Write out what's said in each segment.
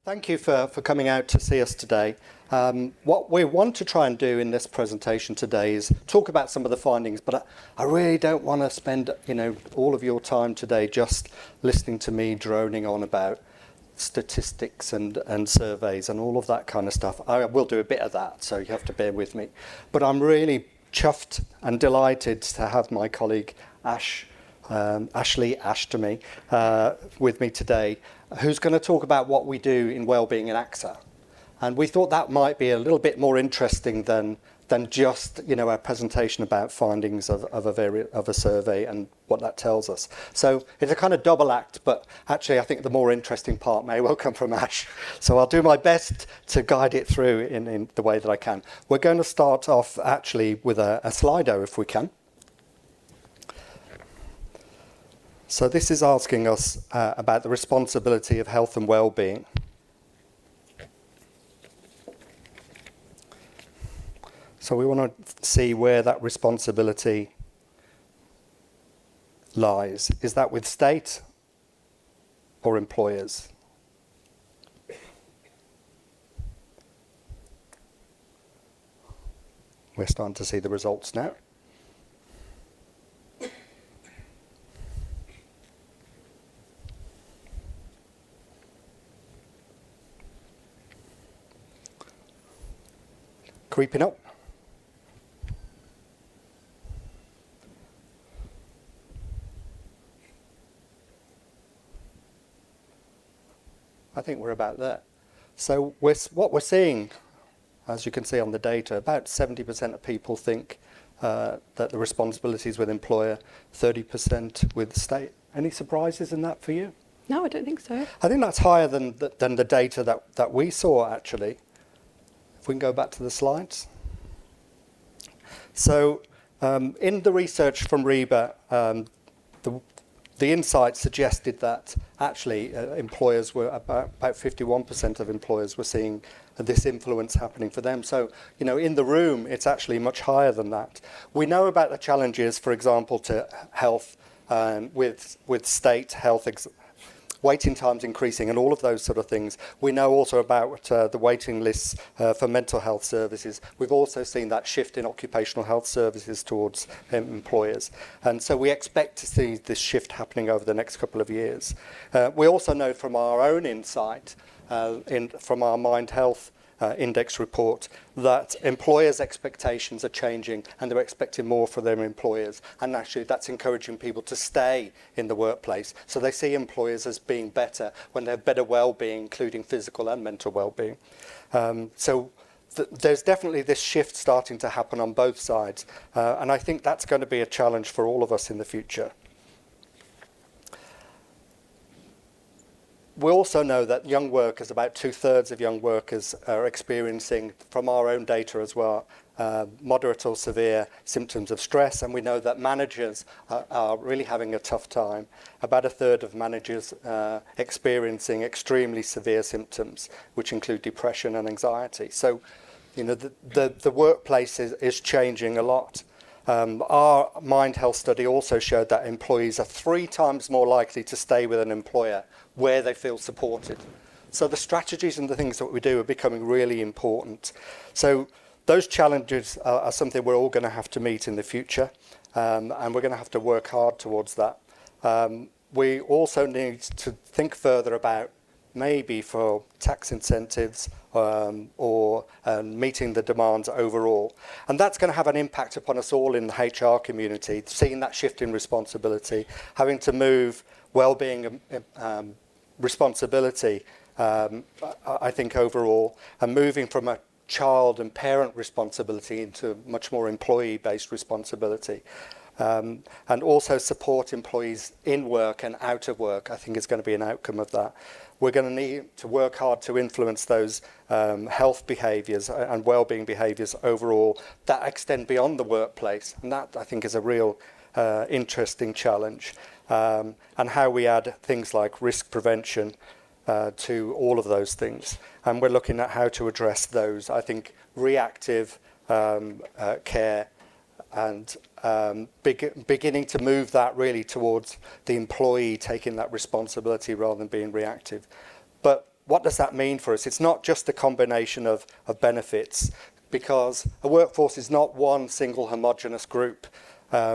Thank you for coming out to see us today. What we want to try and do in this presentation today is talk about some of the findings, but I really don't want to spend all of your time today just listening to me droning on about statistics and surveys and all of that kind of stuff. I will do a bit of that, so you have to bear with me. But I'm really chuffed and delighted to have my colleague Ashleigh with me today, who's going to talk about what we do in wellbeing in AXA. And we thought that might be a little bit more interesting than just our presentation about findings of a survey and what that tells us. So it's a kind of double act, but actually I think the more interesting part may well come from Ash. So I'll do my best to guide it through in the way that I can. We're going to start off actually with a Slido, if we can. So this is asking us about the responsibility of health and well-being. So we want to see where that responsibility lies. Is that with state or employers? We're starting to see the results now. Creeping up. I think we're about there. So what we're seeing, as you can see on the data, about 70% of people think that the responsibility is with employer, 30% with state. Any surprises in that for you? No, I don't think so. I think that's higher than the data that we saw, actually. If we can go back to the slides. So in the research from REBA, the insight suggested that actually employers were about 51% of employers were seeing this influence happening for them. So, in the room, it's actually much higher than that. We know about the challenges, for example, to health with state health waiting times increasing and all of those sort of things. We know also about the waiting lists for mental health services. We've also seen that shift in occupational health services towards employers. And so we expect to see this shift happening over the next couple of years. We also know from our own insight, from our Mind Health Index report, that employers' expectations are changing and they're expecting more for their employers, and actually that's encouraging people to stay in the workplace. So they see employers as being better when they have better well-being, including physical and mental well-being. There's definitely this shift starting to happen on both sides, and I think that's going to be a challenge for all of us in the future. We also know that young workers, about 2/3 of young workers are experiencing, from our own data as well, moderate or severe symptoms of stress, and we know that managers are really having a tough time. About 1/3 of managers experiencing extremely severe symptoms, which include depression and anxiety. So, the workplace is changing a lot. Our Mind Health study also showed that employees are 3 times more likely to stay with an employer where they feel supported. So the strategies and the things that we do are becoming really important. So those challenges are something we're all going to have to meet in the future, and we're going to have to work hard towards that. We also need to think further about maybe for tax incentives or meeting the demands overall. And that's going to have an impact upon us all in the HR community, seeing that shift in responsibility, having to move well-being responsibility, I think overall, and moving from a child and parent responsibility into much more employee-based responsibility. And also support employees in work and out of work, I think is going to be an outcome of that. We're going to need to work hard to influence those health behaviours and well-being behaviours overall that extend beyond the workplace. And that, I think, is a real interesting challenge. And how we add things like risk prevention to all of those things. And we're looking at how to address those. I think reactive care and beginning to move that really towards the employee taking that responsibility rather than being reactive. But what does that mean for us? It's not just a combination of benefits, because a workforce is not one single homogenous group.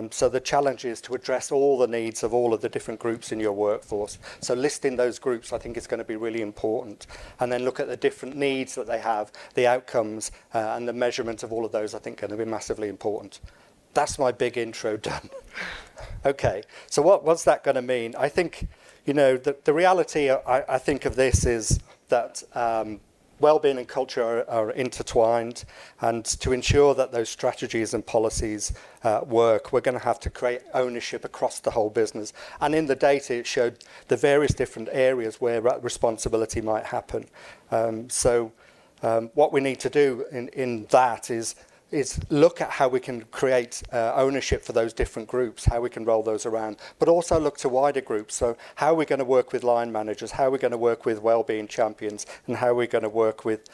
So the challenge is to address all the needs of all of the different groups in your workforce. So listing those groups, I think, is going to be really important. And then look at the different needs that they have, the outcomes, and the measurement of all of those, I think, are going to be massively important. That's my big intro done. Okay, so what's that going to mean? I think, you know, the reality, I think, of this is that well-being and culture are intertwined, and to ensure that those strategies and policies work, we're going to have to create ownership across the whole business. And in the data, it showed the various different areas where responsibility might happen. What we need to do in that is look at how we can create ownership for those different groups, how we can roll those around, but also look to wider groups. So how are we going to work with line managers, how are we going to work with wellbeing champions, and how are we going to work with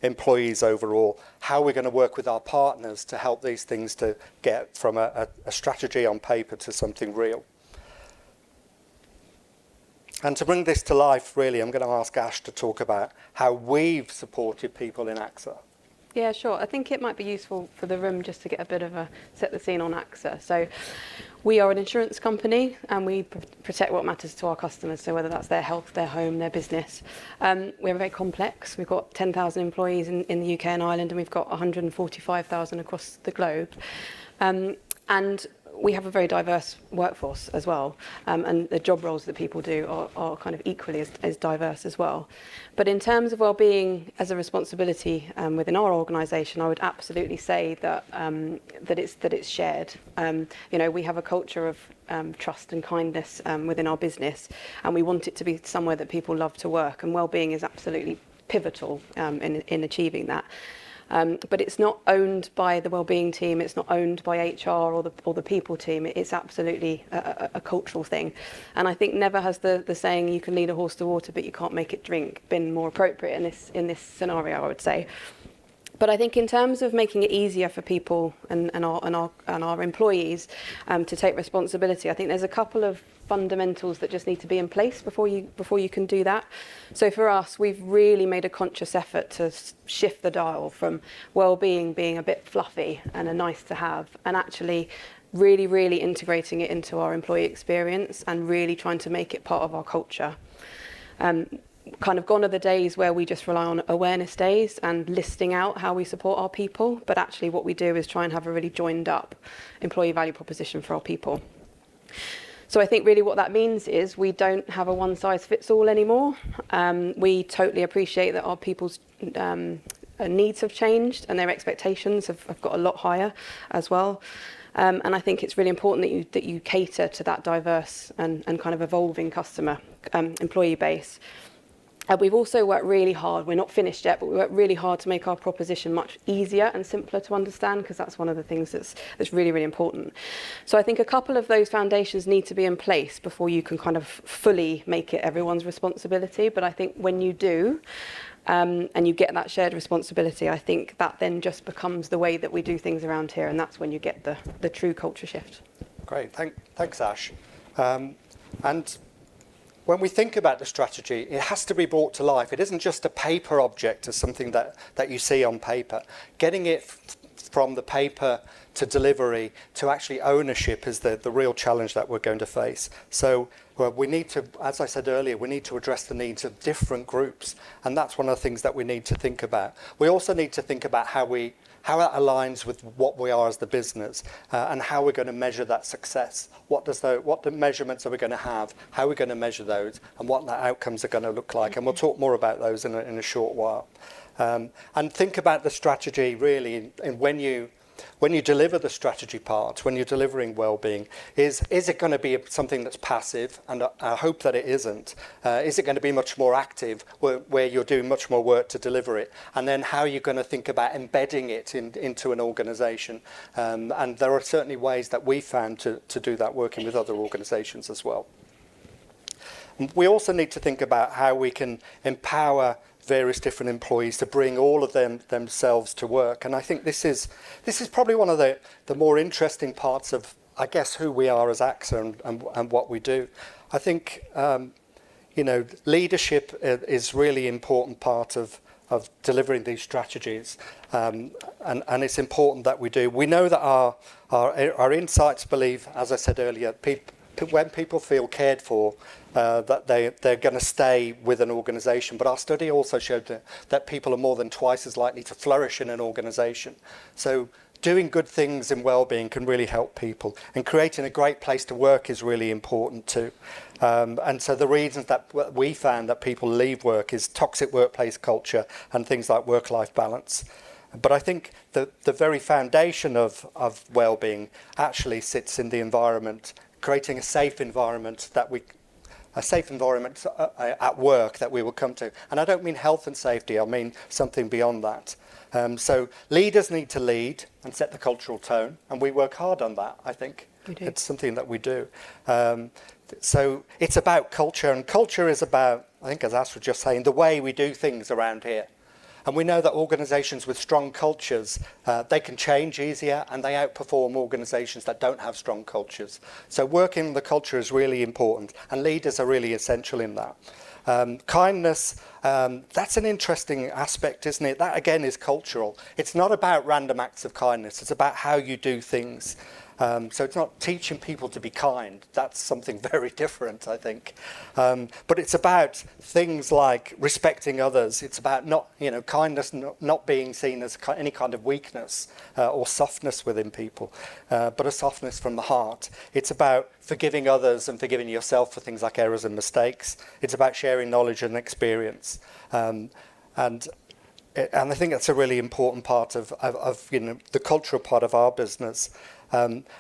employees overall? How are we going to work with our partners to help these things to get from a strategy on paper to something real? And to bring this to life, really, I'm going to ask Ash to talk about how we've supported people in AXA. Yeah, sure. I think it might be useful for the room just to get a bit of a set the scene on AXA. So we are an insurance company, and we protect what matters to our customers. So whether that's their health, their home, their business. We're very complex. We've got 10,000 employees in the UK and Ireland, and we've got 145,000 across the globe. And we have a very diverse workforce as well, and the job roles that people do are kind of equally as diverse as well. But in terms of wellbeing as a responsibility within our organisation, I would absolutely say that it's shared. You know, we have a culture of trust and kindness within our business, and we want it to be somewhere that people love to work, and wellbeing is absolutely pivotal in achieving that. But it's not owned by the wellbeing team, it's not owned by HR or the people team. It's absolutely a cultural thing. And I think never has the saying, you can lead a horse to water but you can't make it drink, been more appropriate in this scenario, I would say. But I think in terms of making it easier for people and our employees to take responsibility, I think there's a couple of fundamentals that just need to be in place before you can do that. So for us, we've really made a conscious effort to shift the dial from well-being being a bit fluffy and a nice to have, and actually really integrating it into our employee experience and really trying to make it part of our culture. Kind of gone are the days where we just rely on awareness days and listing out how we support our people, but actually what we do is try and have a really joined up employee value proposition for our people. So I think really what that means is we don't have a one-size-fits-all anymore. We totally appreciate that our people's needs have changed and their expectations have got a lot higher as well. And I think it's really important that you cater to that diverse and kind of evolving customer employee base. We've also worked really hard, we're not finished yet, but we worked really hard to make our proposition much easier and simpler to understand, because that's one of the things that's really important. So I think a couple of those foundations need to be in place before you can kind of fully make it everyone's responsibility. But I think when you do, and you get that shared responsibility, I think that then just becomes the way that we do things around here, and that's when you get the true culture shift. Great, thanks Ash. And when we think about the strategy, it has to be brought to life. It isn't just a paper object or something that you see on paper. Getting it from the paper to delivery to actually ownership is the real challenge that we're going to face. So we need to, as I said earlier, we need to address the needs of different groups, and that's one of the things that we need to think about. We also need to think about how that aligns with what we are as the business, and how we're going to measure that success. What the measurements are we going to have? How are we going to measure those? And what the outcomes are going to look like? And we'll talk more about those in a short while. And think about the strategy really, and when you deliver the strategy part, when you're delivering wellbeing, is it going to be something that's passive? And I hope that it isn't. Is it going to be much more active, where you're doing much more work to deliver it? And then how are you going to think about embedding it into an organisation? And there are certainly ways that we found to do that working with other organisations as well. We also need to think about how we can empower various different employees to bring all of themselves to work. And I think this is probably one of the more interesting parts of, I guess, who we are as AXA and what we do. I think, leadership is really important part of delivering these strategies, and it's important that we do. We know that our insights believe, as I said earlier, when people feel cared for, that they're going to stay with an organisation. But our study also showed that people are more than twice as likely to flourish in an organisation. So doing good things in wellbeing can really help people, and creating a great place to work is really important too. And so the reasons that we found that people leave work is toxic workplace culture and things like work-life balance. But I think the very foundation of wellbeing actually sits in the environment, creating a safe environment at work that we will come to. And I don't mean health and safety, I mean something beyond that. So leaders need to lead and set the cultural tone, and we work hard on that, I think. We do. It's something that we do. So it's about culture, and culture is about, I think as Ash was just saying, the way we do things around here. And we know that organisations with strong cultures, they can change easier, and they outperform organisations that don't have strong cultures. So working on the culture is really important, and leaders are really essential in that. Kindness, that's an interesting aspect, isn't it? That again is cultural. It's not about random acts of kindness, it's about how you do things. So it's not teaching people to be kind. That's something very different, I think. But it's about things like respecting others. It's about kindness not being seen as any kind of weakness or softness within people, but a softness from the heart. It's about forgiving others and forgiving yourself for things like errors and mistakes. It's about sharing knowledge and experience. And I think that's a really important part of the cultural part of our business.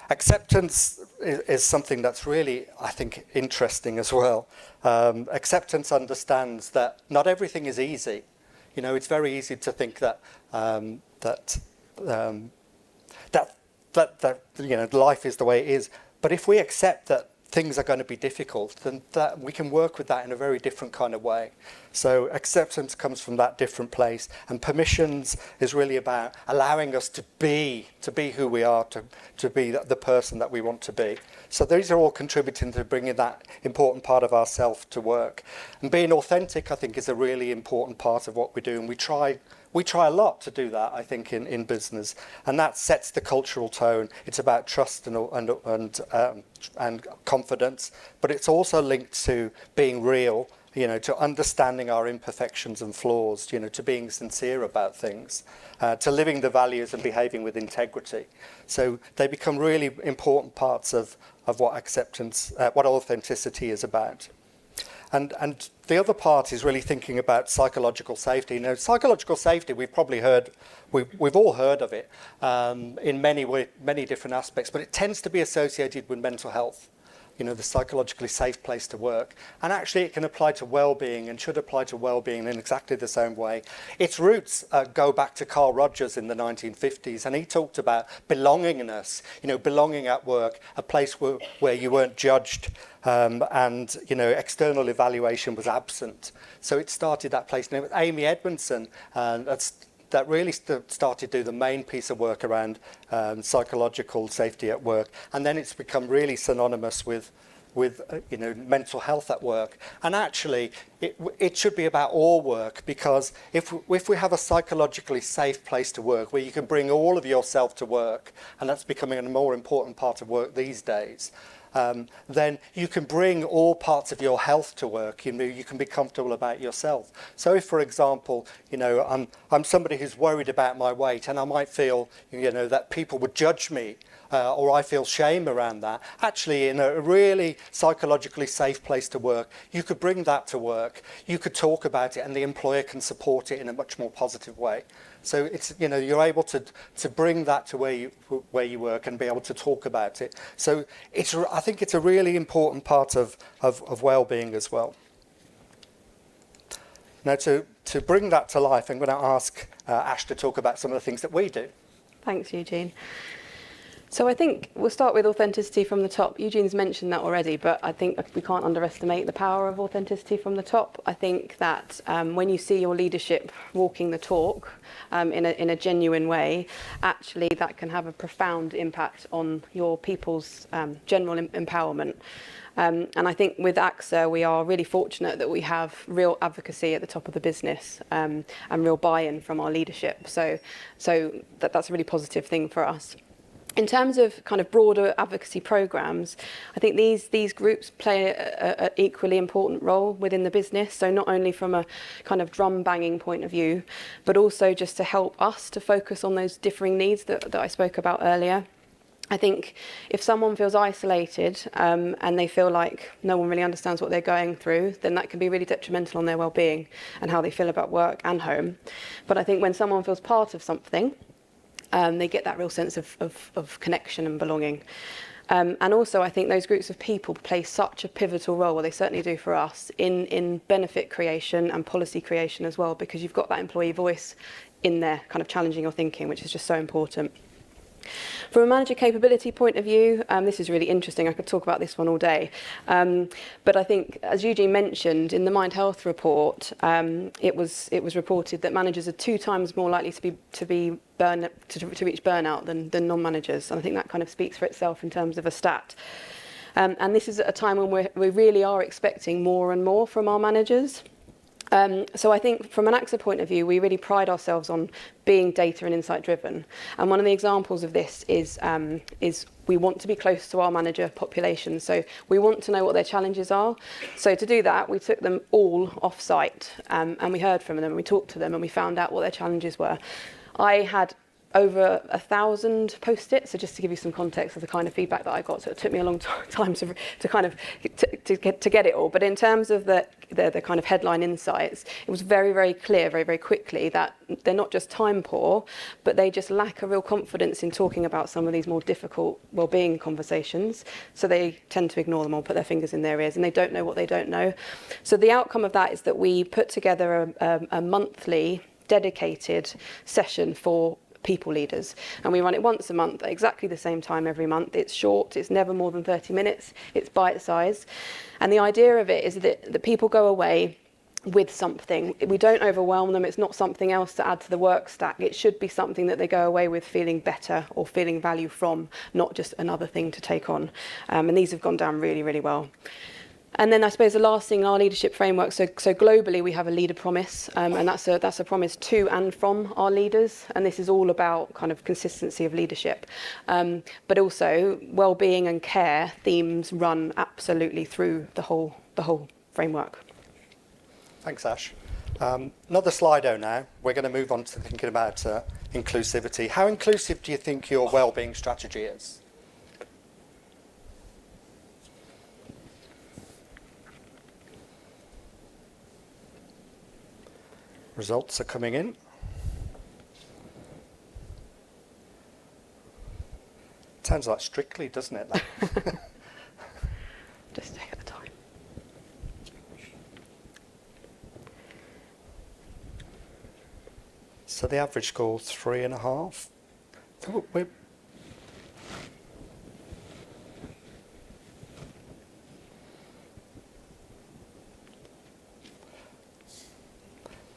Acceptance is something that's really, I think, interesting as well. Acceptance understands that not everything is easy. It's very easy to think that life is the way it is. But if we accept that things are going to be difficult, then that we can work with that in a very different kind of way. So acceptance comes from that different place, and permissions is really about allowing us to be who we are, to be the person that we want to be. So these are all contributing to bringing that important part of ourself to work. And being authentic, I think, is a really important part of what we do, and we try a lot to do that, I think, in business, and that sets the cultural tone. It's about trust and confidence, but it's also linked to being real, to understanding our imperfections and flaws, to being sincere about things, to living the values and behaving with integrity. So they become really important parts of what acceptance, what authenticity is about. And the other part is really thinking about psychological safety. Psychological safety, we've probably heard, we've all heard of it in many different aspects, but it tends to be associated with mental health. The psychologically safe place to work. And actually it can apply to well-being and should apply to well-being in exactly the same way. Its roots go back to Carl Rogers in the 1950s, and he talked about belongingness, belonging at work, a place where you weren't judged, and external evaluation was absent. So it started that place. And it was Amy Edmondson, that really started to do the main piece of work around psychological safety at work, and then it's become really synonymous with mental health at work. And actually, it should be about all work, because if we have a psychologically safe place to work where you can bring all of yourself to work, and that's becoming a more important part of work these days, then you can bring all parts of your health to work. You can be comfortable about yourself. So if, for example, I'm somebody who's worried about my weight, and I might feel, that people would judge me, or I feel shame around that. Actually, in a really psychologically safe place to work, you could bring that to work. You could talk about it, and the employer can support it in a much more positive way. So it's, you're able to bring that to where you work and be able to talk about it. So I think it's a really important part of well-being as well. Now, to bring that to life, I'm going to ask Ash to talk about some of the things that we do. Thanks, Eugene. So I think we'll start with authenticity from the top. Eugene's mentioned that already, but I think we can't underestimate the power of authenticity from the top. I think that when you see your leadership walking the talk in a genuine way, actually that can have a profound impact on your people's general empowerment. And I think with AXA, we are really fortunate that we have real advocacy at the top of the business and real buy-in from our leadership. So that's a really positive thing for us. In terms of kind of broader advocacy programs, I think these groups play an equally important role within the business. So not only from a kind of drum banging point of view, but also just to help us to focus on those differing needs that I spoke about earlier. I think if someone feels isolated and they feel like no one really understands what they're going through, then that can be really detrimental on their well-being and how they feel about work and home. But I think when someone feels part of something, they get that real sense of connection and belonging. And also, I think those groups of people play such a pivotal role, well, they certainly do for us, in benefit creation and policy creation as well, because you've got that employee voice in there kind of challenging your thinking, which is just so important. From a manager capability point of view, this is really interesting. I could talk about this one all day. But I think, as Eugene mentioned, in the Mind Health report, it was reported that managers are 2 times more likely to reach burnout than non-managers. And I think that kind of speaks for itself in terms of a stat. And this is at a time when we really are expecting more and more from our managers. So I think from an AXA point of view, we really pride ourselves on being data and insight driven. And one of the examples of this is we want to be close to our manager population. So we want to know what their challenges are. So to do that, we took them all off site and we heard from them and we talked to them and we found out what their challenges were. I had over 1,000 post-its, so just to give you some context of the kind of feedback that I got, so it took me a long time to get it all. But in terms of the kind of headline insights, it was very, very clear, very, very quickly that they're not just time poor, but they just lack a real confidence in talking about some of these more difficult well-being conversations. So they tend to ignore them or put their fingers in their ears, and they don't know what they don't know. So the outcome of that is that we put together a monthly dedicated session for people leaders, and we run it once a month at exactly the same time every month. It's short, it's never more than 30 minutes, it's bite-sized, and the idea of it is that the people go away with something. We don't overwhelm them. It's not something else to add to the work stack. It should be something that they go away with feeling better or feeling value from, not just another thing to take on. And these have gone down really, really well. And then I suppose the last thing in our leadership framework, so globally we have a leader promise, and that's a promise to and from our leaders, and this is all about kind of consistency of leadership. But also well-being and care themes run absolutely through the whole framework. Thanks, Ash. Another Slido now. We're going to move on to thinking about inclusivity. How inclusive do you think your well-being strategy is? Results are coming in. Sounds like Strictly, doesn't it? Just take the time. So the average score 3.5. So we're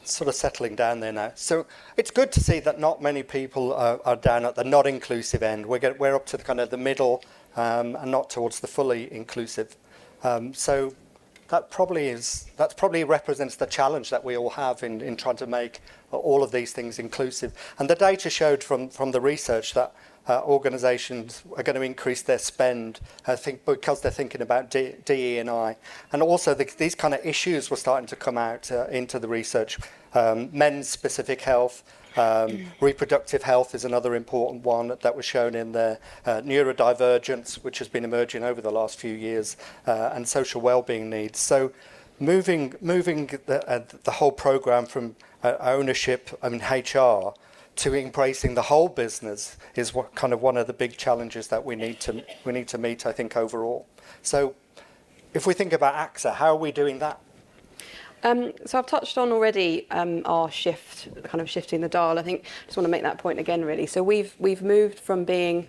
sort of settling down there now. So it's good to see that not many people are down at the not inclusive end. We're up to the kind of the middle and not towards the fully inclusive. So that probably represents the challenge that we all have in trying to make all of these things inclusive. And the data showed from the research that organisations are going to increase their spend, I think, because they're thinking about DE&I. And also these kind of issues were starting to come out into the research. Men's specific health, reproductive health is another important one that was shown in there. Neurodivergence, which has been emerging over the last few years, and social wellbeing needs. So moving the whole programme from ownership, HR, to embracing the whole business is what kind of one of the big challenges that we need to meet, I think, overall. So if we think about AXA, how are we doing that? So I've touched on already our shift, kind of shifting the dial. I think I just want to make that point again, really. So we've moved from being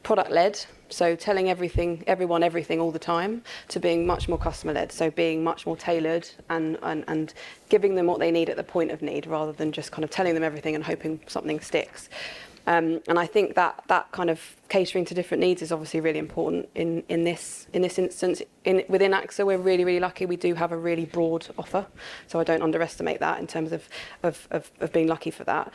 product-led, so telling everyone everything all the time, to being much more customer-led, so being much more tailored and giving them what they need at the point of need, rather than just kind of telling them everything and hoping something sticks. And I think that kind of catering to different needs is obviously really important in this instance. Within AXA, we're really, really lucky. We do have a really broad offer, so I don't underestimate that in terms of being lucky for that.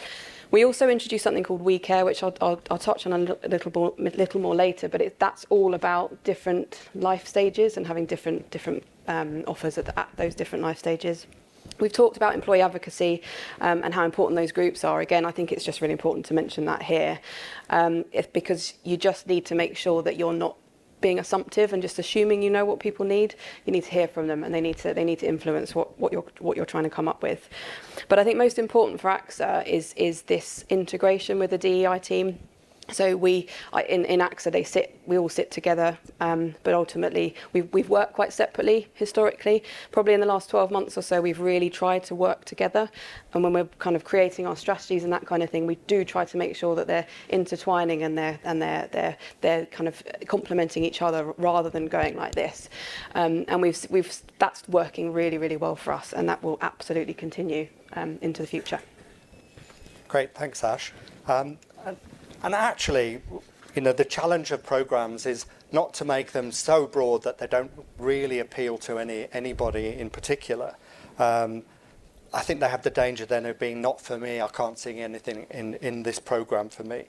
We also introduced something called We Care, which I'll touch on a little more later, but that's all about different life stages and having different offers at those different life stages. We've talked about employee advocacy and how important those groups are. Again, I think it's just really important to mention that here, because you just need to make sure that you're not being assumptive and just assuming you know what people need. You need to hear from them, and they need to influence what you're trying to come up with. But I think most important for AXA is this integration with the DEI team. So in AXA, we all sit together, but ultimately we've worked quite separately historically. Probably in the last 12 months or so, we've really tried to work together. And when we're kind of creating our strategies and that kind of thing, we do try to make sure that they're intertwining and they're kind of complementing each other rather than going like this. And that's working really, really well for us, and that will absolutely continue into the future. Great, thanks, Ash. And actually, the challenge of programs is not to make them so broad that they don't really appeal to anybody in particular. I think they have the danger then of being not for me. I can't see anything in this program for me.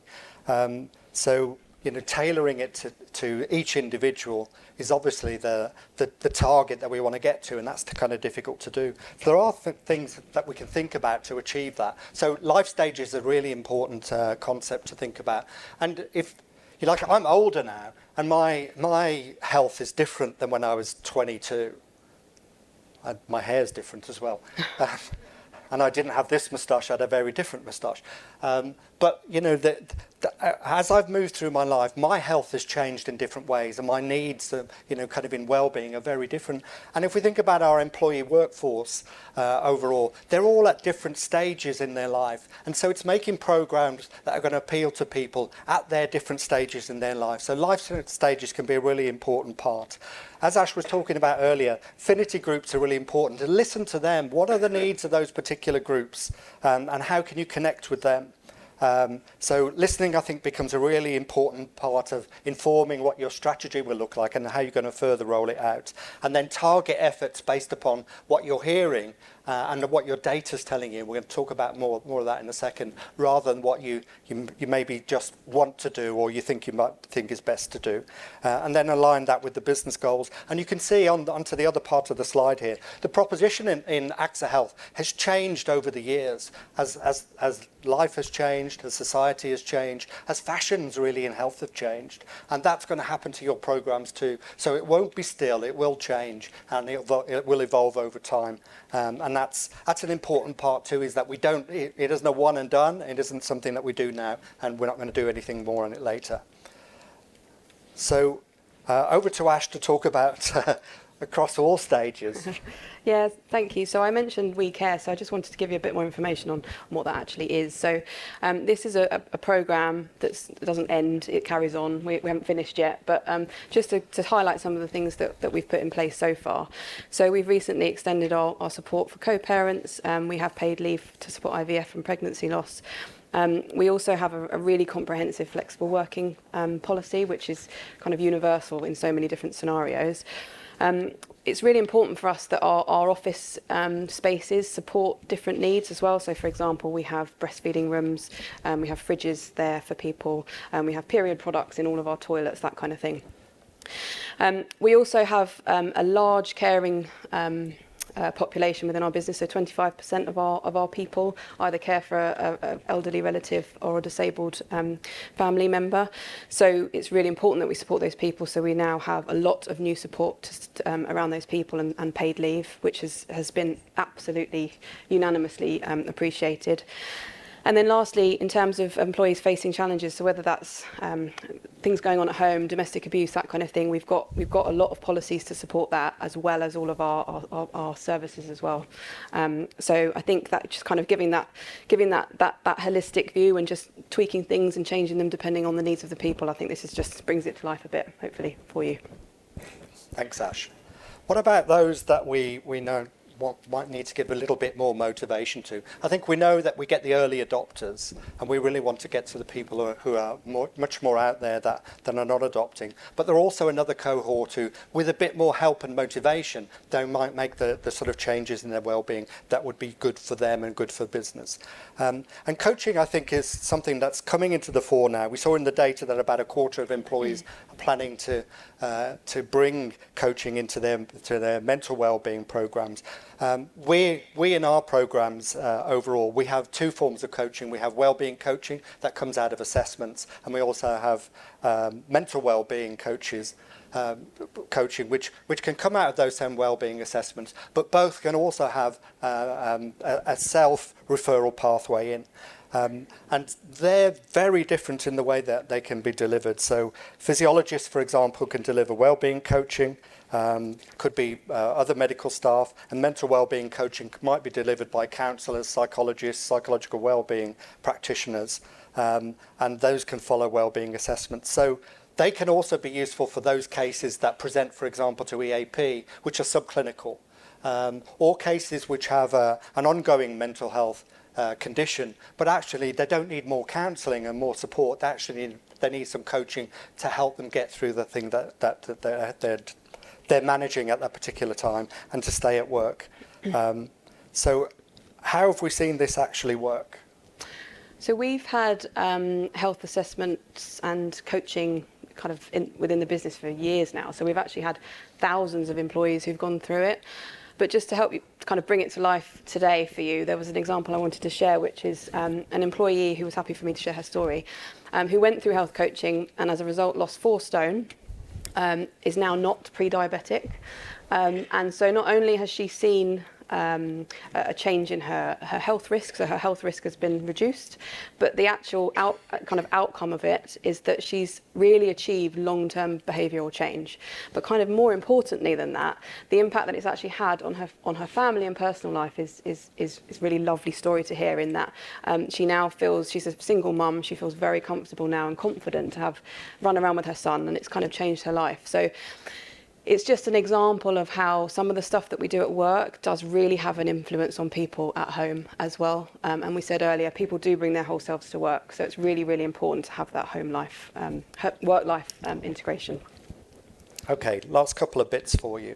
So tailoring it to each individual is obviously the target that we want to get to, and that's kind of difficult to do. So there are things that we can think about to achieve that. So life stage is a really important concept to think about. And if you like, I'm older now, and my health is different than when I was 22. My hair's different as well. And I didn't have this moustache, I had a very different moustache. But, as I've moved through my life, my health has changed in different ways, and my needs, kind of in well-being are very different. And if we think about our employee workforce overall, they're all at different stages in their life. And so it's making programs that are going to appeal to people at their different stages in their life. So life stages can be a really important part. As Ash was talking about earlier, affinity groups are really important. To listen to them. What are the needs of those particular groups, and how can you connect with them? So listening, I think, becomes a really important part of informing what your strategy will look like and how you're going to further roll it out. And then target efforts based upon what you're hearing and what your data's telling you. We're going to talk about more of that in a second, rather than what you maybe just want to do or you might think is best to do. And then align that with the business goals. And you can see onto the other part of the slide here, the proposition in AXA Health has changed over the years as life has changed, as society has changed, as fashions really in health have changed. And that's going to happen to your programs too. So it won't be still, it will change, and it will evolve over time. And that's an important part too, is that it isn't a one and done. It isn't something that we do now, and we're not going to do anything more on it later. So over to Ash to talk about across all stages. Yeah, thank you. So I mentioned We Care, so I just wanted to give you a bit more information on what that actually is. So this is a programme that doesn't end, it carries on. We haven't finished yet, but just to highlight some of the things that we've put in place so far. So we've recently extended our support for co-parents. We have paid leave to support IVF and pregnancy loss. We also have a really comprehensive flexible working policy, which is kind of universal in so many different scenarios. It's really important for us that our office spaces support different needs as well. So, for example, we have breastfeeding rooms, we have fridges there for people, we have period products in all of our toilets, that kind of thing. We also have a large caring population within our business, so 25% of our people either care for an elderly relative or a disabled family member. So it's really important that we support those people. So we now have a lot of new support around those people and paid leave, which has been absolutely unanimously appreciated. And then lastly, in terms of employees facing challenges, so whether that's things going on at home, domestic abuse, that kind of thing, we've got a lot of policies to support that, as well as all of our services as well. So I think that just kind of giving that holistic view and just tweaking things and changing them depending on the needs of the people, I think this is just brings it to life a bit, hopefully, for you. Thanks, Ash. What about those that we know might need to give a little bit more motivation to? I think we know that we get the early adopters, and we really want to get to the people who are much more out there than are not adopting. But there are also another cohort who, with a bit more help and motivation, they might make the sort of changes in their well-being that would be good for them and good for business. And coaching, I think, is something that's coming into the fore now. We saw in the data that about a quarter of employees are planning to bring coaching into their mental well-being programs. We in our programs overall, we have two forms of coaching. We have well-being coaching that comes out of assessments, and we also have mental well-being coaching, which can come out of those same well-being assessments, but both can also have a self-referral pathway in. And they're very different in the way that they can be delivered. So physiologists, for example, can deliver well-being coaching, could be other medical staff, and mental well-being coaching might be delivered by counsellors, psychologists, psychological well-being practitioners, and those can follow well-being assessments. So they can also be useful for those cases that present, for example, to EAP, which are subclinical, or cases which have an ongoing mental health condition, but actually they don't need more counselling and more support. They need some coaching to help them get through the thing that they're managing at that particular time and to stay at work. So how have we seen this actually work? So we've had health assessments and coaching kind of within the business for years now. So we've actually had thousands of employees who've gone through it. But just to help you kind of bring it to life today for you, there was an example I wanted to share, which is an employee who was happy for me to share her story, who went through health coaching and as a result lost 4 stone, is now not pre-diabetic. And so not only has she seen a change in her health risk, so her health risk has been reduced, but the actual outcome of it is that she's really achieved long-term behavioural change. But kind of more importantly than that, the impact that it's actually had on her family and personal life is really lovely story to hear, in that she now feels, she's a single mum, she feels very comfortable now and confident to have run around with her son, and it's kind of changed her life. So it's just an example of how some of the stuff that we do at work does really have an influence on people at home as well. And we said earlier, people do bring their whole selves to work. So it's really, really important to have that home life, work-life integration. Okay, last couple of bits for you.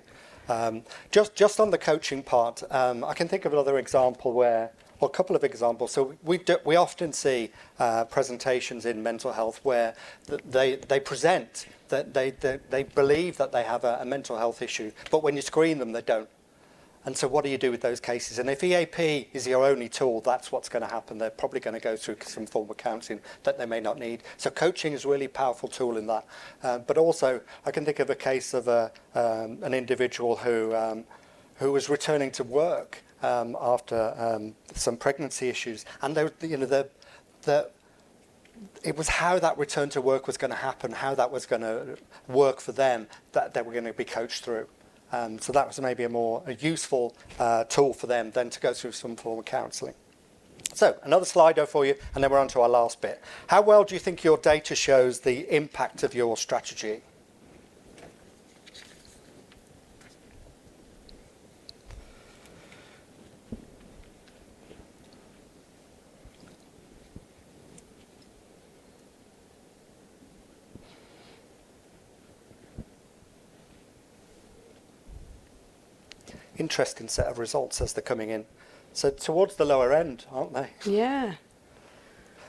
Just on the coaching part, I can think of another example or a couple of examples. So we often see presentations in mental health where they present that they believe that they have a mental health issue, but when you screen them, they don't. And so what do you do with those cases? And if EAP is your only tool, that's what's going to happen. They're probably going to go through some form of counselling that they may not need. So coaching is a really powerful tool in that. But also, I can think of a case of an individual who was returning to work after some pregnancy issues, and it was how that return to work was going to happen, how that was going to work for them, that they were going to be coached through. So that was maybe a useful tool for them than to go through some form of counselling. So another Slido for you, and then we're on to our last bit. How well do you think your data shows the impact of your strategy? Interesting set of results as they're coming in. So towards the lower end, aren't they? Yeah.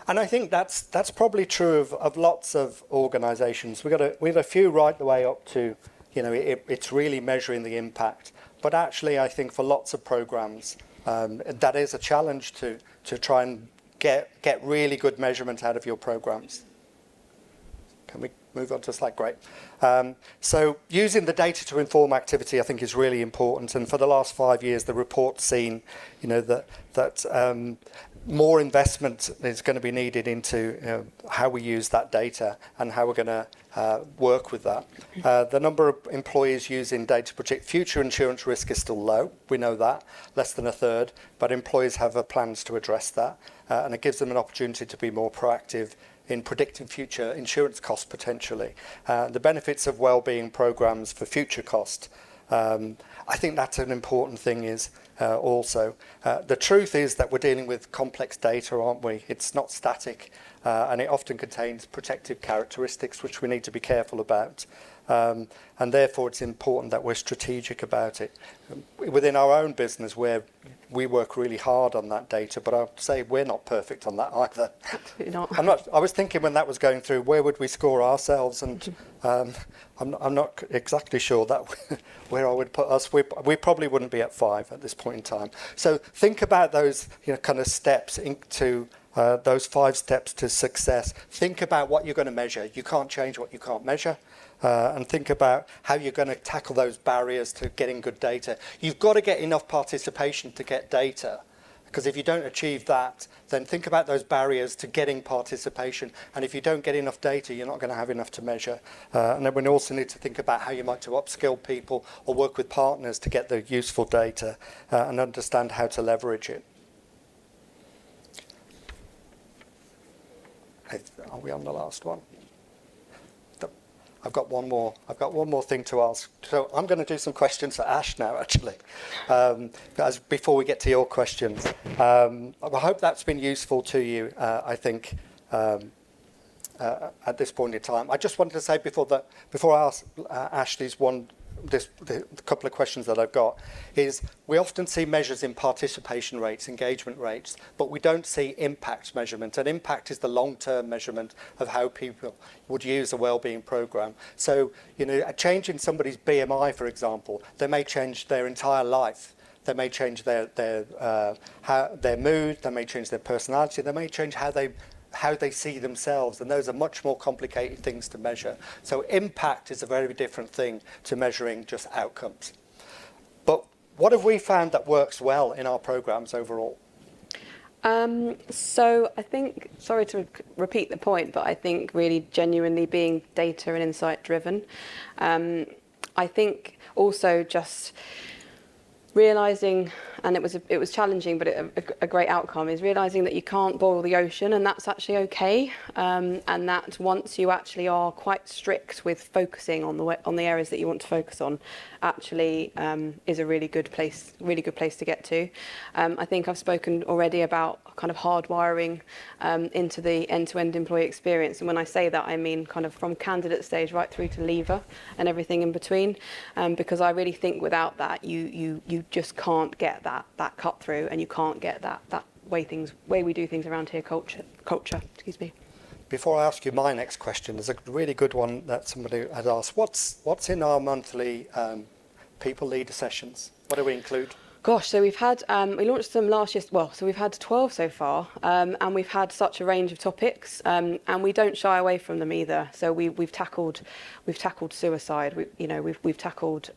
And I think that's probably true of lots of organisations. We have a few right the way up to, it's really measuring the impact. But actually, I think for lots of programmes, that is a challenge to try and get really good measurement out of your programmes. Can we move on to a slide? Great. So using the data to inform activity, I think, is really important. And for the last 5 years, the report's seen, that more investment is going to be needed into how we use that data and how we're going to work with that. The number of employees using data to predict future insurance risk is still low. We know that, less than a third, but employees have plans to address that, and it gives them an opportunity to be more proactive in predicting future insurance costs potentially. The benefits of wellbeing programs for future cost. I think that's an important thing is also. The truth is that we're dealing with complex data, aren't we? It's not static, and it often contains protective characteristics which we need to be careful about. And therefore it's important that we're strategic about it. Within our own business, where we work really hard on that data, but I'll say we're not perfect on that either. Absolutely not. I was thinking when that was going through, where would we score ourselves? And I'm not exactly sure that where I would put us. We probably wouldn't be at 5 at this point in time. So think about those kind of steps into those 5 steps to success. Think about what you're going to measure. You can't change what you can't measure. And think about how you're going to tackle those barriers to getting good data. You've got to get enough participation to get data, because if you don't achieve that, then think about those barriers to getting participation. And if you don't get enough data, you're not going to have enough to measure. And then we also need to think about how you might to upskill people or work with partners to get the useful data and understand how to leverage it. Are we on the last one? I've got one more thing to ask. So I'm going to do some questions for Ash now, actually, before we get to your questions. I hope that's been useful to you, I think, at this point in time. I just wanted to say before I ask Ash the couple of questions that I've got, is we often see measures in participation rates, engagement rates, but we don't see impact measurement. And impact is the long-term measurement of how people would use a wellbeing program. So, a change in somebody's BMI, for example, they may change their entire life. They may change their mood, they may change their personality, they may change how they see themselves, and those are much more complicated things to measure. So impact is a very different thing to measuring just outcomes. But what have we found that works well in our programs overall? So I think, sorry to repeat the point, but I think really genuinely being data and insight driven. I think also just realising, and it was challenging, but a great outcome, is realising that you can't boil the ocean, and that's actually okay. And that once you actually are quite strict with focusing on the areas that you want to focus on, actually is a really good place to get to. I think I've spoken already about kind of hardwiring into the end-to-end employee experience, and when I say that, I mean kind of from candidate stage right through to leaver and everything in between, because I really think without that you just can't get that cut through, and you can't get that way we do things around here culture. Excuse me. Before I ask you my next question, there's a really good one that somebody had asked. What's in our monthly people leader sessions? What do we include? Gosh, so we've had, we launched them last year, so we've had 12 so far, and we've had such a range of topics, and we don't shy away from them either. So we've tackled suicide, we've tackled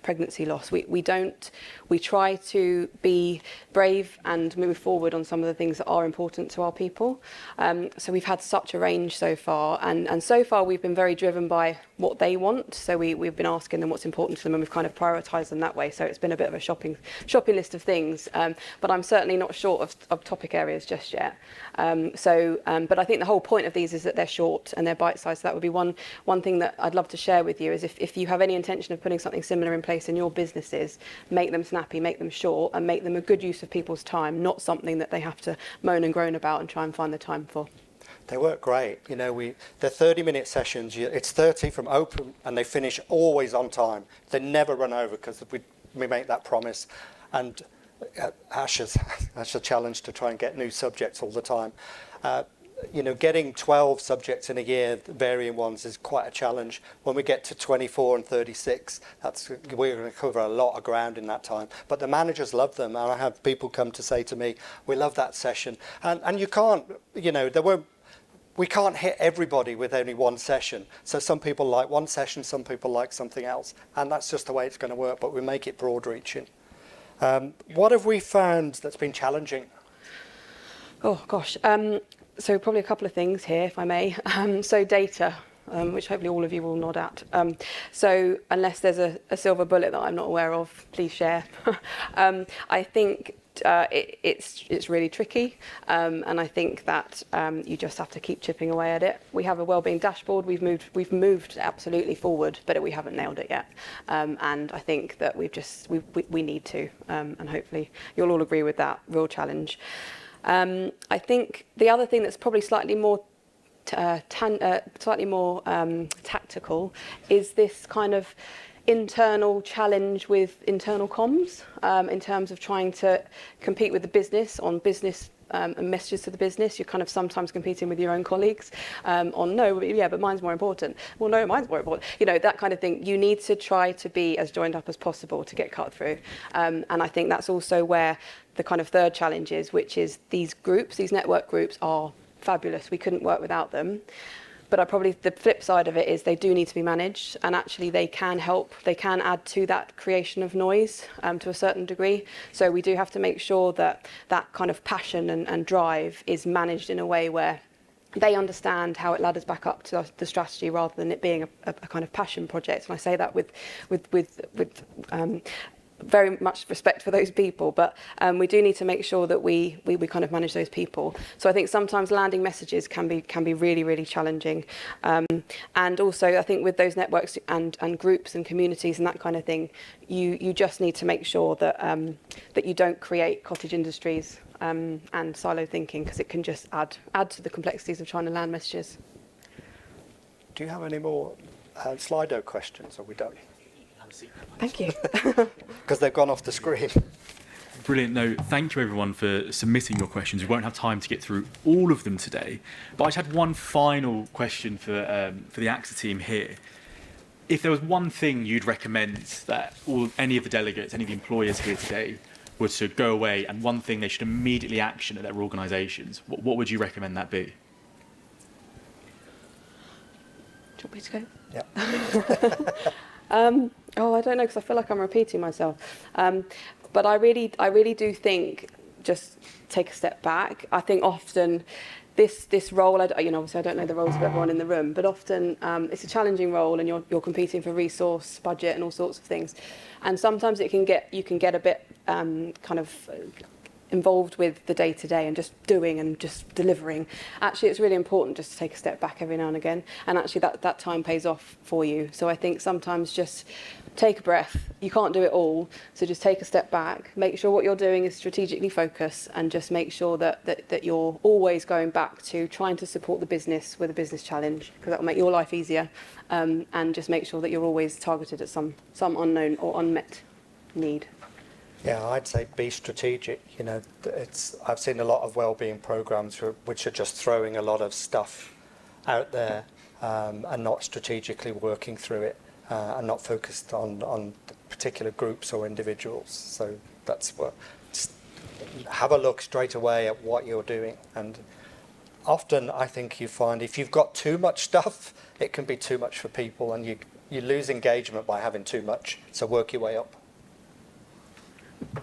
pregnancy loss. We try to be brave and move forward on some of the things that are important to our people. So we've had such a range so far, and so far we've been very driven by what they want. So we've been asking them what's important to them, and we've kind of prioritised them that way. So it's been a bit of a shopping list of things, but I'm certainly not short of topic areas just yet. But I think the whole point of these is that they're short and they're bite-sized. So that would be one thing that I'd love to share with you, is if you have any intention of putting something similar in place in your businesses, make them snappy, make them short, and make them a good use of people's time, not something that they have to moan and groan about and try and find the time for. They work great. They're 30-minute sessions. It's 30 from open, and they finish always on time. They never run over, because we make that promise. And Ash has a challenge to try and get new subjects all the time. Getting 12 subjects in a year, varying ones, is quite a challenge. When we get to 24 and 36, we're going to cover a lot of ground in that time. But the managers love them, and I have people come to say to me, "We love that session." And you can't, we can't hit everybody with only one session. So some people like one session, some people like something else, and that's just the way it's going to work. But we make it broad-reaching. What have we found that's been challenging? Oh gosh. So probably a couple of things here, if I may. So data, which hopefully all of you will nod at. So unless there's a silver bullet that I'm not aware of, please share. I think it's really tricky, and I think that you just have to keep chipping away at it. We have a wellbeing dashboard. We've moved absolutely forward, but we haven't nailed it yet. And I think that we need to, and hopefully you'll all agree with that. Real challenge. I think the other thing that's probably slightly more tactical is this kind of internal challenge with internal comms, in terms of trying to compete with the business on business and messages to the business. You're kind of sometimes competing with your own colleagues on but mine's more important. Well, no, mine's more important. You know, that kind of thing. You need to try to be as joined up as possible to get cut through. And I think that's also where the kind of third challenge is, which is these network groups are fabulous. We couldn't work without them. But the flip side of it is they do need to be managed, and actually they can help. They can add to that creation of noise to a certain degree. So we do have to make sure that that kind of passion and drive is managed in a way where they understand how it ladders back up to the strategy rather than it being a kind of passion project. And I say that with very much respect for those people, but we do need to make sure that we kind of manage those people. So I think sometimes landing messages can be really, really challenging. And also I think with those networks and groups and communities and that kind of thing, you just need to make sure that that you don't create cottage industries and silo thinking, because it can just add to the complexities of trying to land messages. Do you have any more Slido questions? Are we done? Thank you. Because they've gone off the screen. Brilliant. No, thank you everyone for submitting your questions. We won't have time to get through all of them today, but I just had one final question for the AXA team here. If there was one thing you'd recommend that any of the delegates, any of the employers here today were to go away, and one thing they should immediately action at their organisations, what would you recommend that be? Do you want me to go? Yeah. I don't know, because I feel like I'm repeating myself. But I really do think just take a step back. I think often this role, obviously I don't know the roles of everyone in the room, but often it's a challenging role, and you're competing for resource, budget, and all sorts of things. And sometimes you can get a bit kind of involved with the day-to-day and just doing and just delivering. Actually, it's really important just to take a step back every now and again, and actually that time pays off for you. So I think sometimes just take a breath. You can't do it all, so just take a step back, make sure what you're doing is strategically focused, and just make sure that you're always going back to trying to support the business with a business challenge, because that will make your life easier, and just make sure that you're always targeted at some unknown or unmet need. Yeah, I'd say be strategic. You know, I've seen a lot of wellbeing programs which are just throwing a lot of stuff out there and not strategically working through it and not focused on particular groups or individuals. So that's what. Just have a look straight away at what you're doing. And often I think you find if you've got too much stuff, it can be too much for people, and you lose engagement by having too much. So work your way up.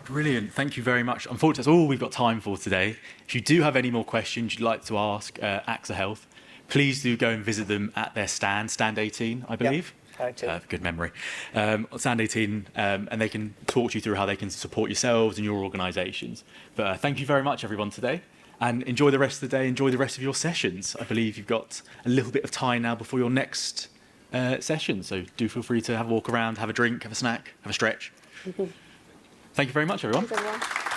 Brilliant. Thank you very much. Unfortunately, that's all we've got time for today. If you do have any more questions you'd like to ask AXA Health, please do go and visit them at their stand 18, I believe. Yep, good memory. Stand 18, and they can talk you through how they can support yourselves and your organisations. But thank you very much, everyone, today. And enjoy the rest of the day. Enjoy the rest of your sessions. I believe you've got a little bit of time now before your next session. So do feel free to have a walk around, have a drink, have a snack, have a stretch. Thank you very much, everyone. Thanks, everyone.